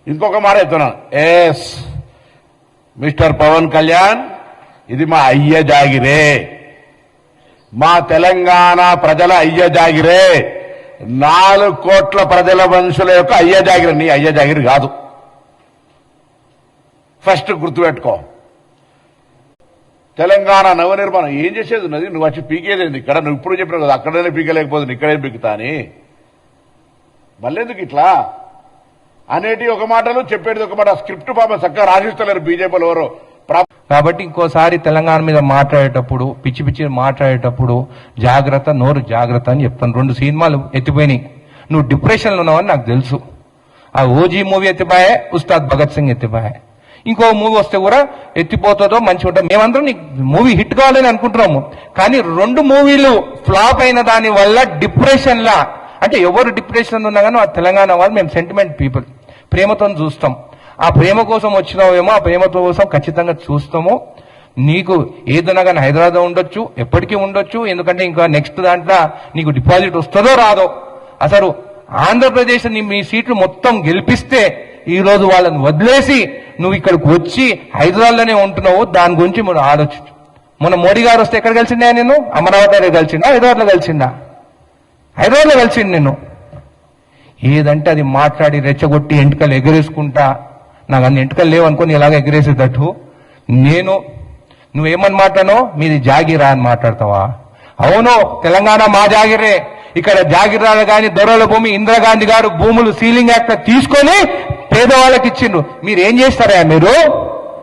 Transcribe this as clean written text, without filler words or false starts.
ఇంకొక మాట చెప్తున్నాను, ఎస్ మిస్టర్ పవన్ కళ్యాణ్, ఇది మా అయ్య జాగిరే, మా తెలంగాణ ప్రజల అయ్య జాగిరే, 4 కోట్ల ప్రజల మనుషుల యొక్క అయ్య జాగిరి, నీ అయ్య జాగిరి కాదు. ఫస్ట్ గుర్తుపెట్టుకో. తెలంగాణ నవనిర్మాణం ఏం చేసేది ఉన్నది, నువ్వు వచ్చి పీకేదేంది ఇక్కడ, నువ్వు ఇప్పుడు చెప్పినావు కదా అక్కడనే పీకలేకపోతుంది ఇక్కడే పీకుతా అని, మళ్ళెందుకు ఇట్లా అనేటి ఒక మాటలు చెప్పేది ఒక మాట. స్క్రిప్ట్ పాపం చక్కగా రాసిస్తలేరు బీజేపీలో ఎవరో. కాబట్టి ఇంకోసారి తెలంగాణ మీద మాట్లాడేటప్పుడు పిచ్చి పిచ్చి మాట్లాడేటప్పుడు జాగ్రత్త, నోరు జాగ్రత్త అని చెప్తాను. 2 సినిమాలు ఎత్తిపోయినాయి, నువ్వు డిప్రెషన్లో ఉన్నావని నాకు తెలుసు. ఆ ఓజీ మూవీ ఎత్తిపోయా, ఉస్తాద్ భగత్ సింగ్ ఎత్తిపోయా, ఇంకో మూవీ వస్తే కూడా ఎత్తిపోతుందో మంచిగా ఉంటుంది. మేమందరం నీకు మూవీ హిట్ కావాలని అనుకుంటున్నాము, కానీ 2 మూవీలు ఫ్లాప్ అయిన దాని వల్ల డిప్రెషన్లా, అంటే ఎవరు డిప్రెషన్ ఉన్నా కానీ ఆ తెలంగాణ వాళ్ళు మేము సెంటిమెంట్ పీపుల్, ప్రేమతో చూస్తాం. ఆ ప్రేమ కోసం వచ్చినావేమో, ఆ ప్రేమ కోసం ఖచ్చితంగా చూస్తాము. నీకు ఏదైనా కానీ హైదరాబాద్ ఉండొచ్చు, ఎప్పటికీ ఉండొచ్చు, ఎందుకంటే ఇంకా నెక్స్ట్ దాంట్లో నీకు డిపాజిట్ వస్తుందో రాదో. అసలు ఆంధ్రప్రదేశ్ మీ సీట్లు మొత్తం గెలిపిస్తే ఈ రోజు వాళ్ళని వదిలేసి నువ్వు ఇక్కడికి వచ్చి హైదరాబాద్లోనే ఉంటున్నావు. దాని గురించి మనం ఆలోచించు. మొన్న మోడీ గారు వస్తే ఎక్కడ కలిసిండా నేను? అమరావతిలో కలిసిండా, హైదరాబాద్లో కలిసిండా? హైదరాబాద్లో కలిసిండు. నేను ఏదంటే అది మాట్లాడి రెచ్చగొట్టి ఎంటుకలు ఎగరేసుకుంటా, నాకు అన్ని ఎంటుకలు లేవు అనుకుని ఇలాగ ఎగరేసేటట్టు నువ్వేమని మాట్లాడో మీది జాగిరా అని మాట్లాడతావా? అవును, తెలంగాణ మా జాగిరే. ఇక్కడ జాగిరాలు కానీ దొరల భూమి ఇందిరాగాంధీ గారు భూములు సీలింగ్ యాక్ట్ తీసుకొని పేదవాళ్ళకి ఇచ్చిండ్రు. మీరు ఏం చేస్తారా? మీరు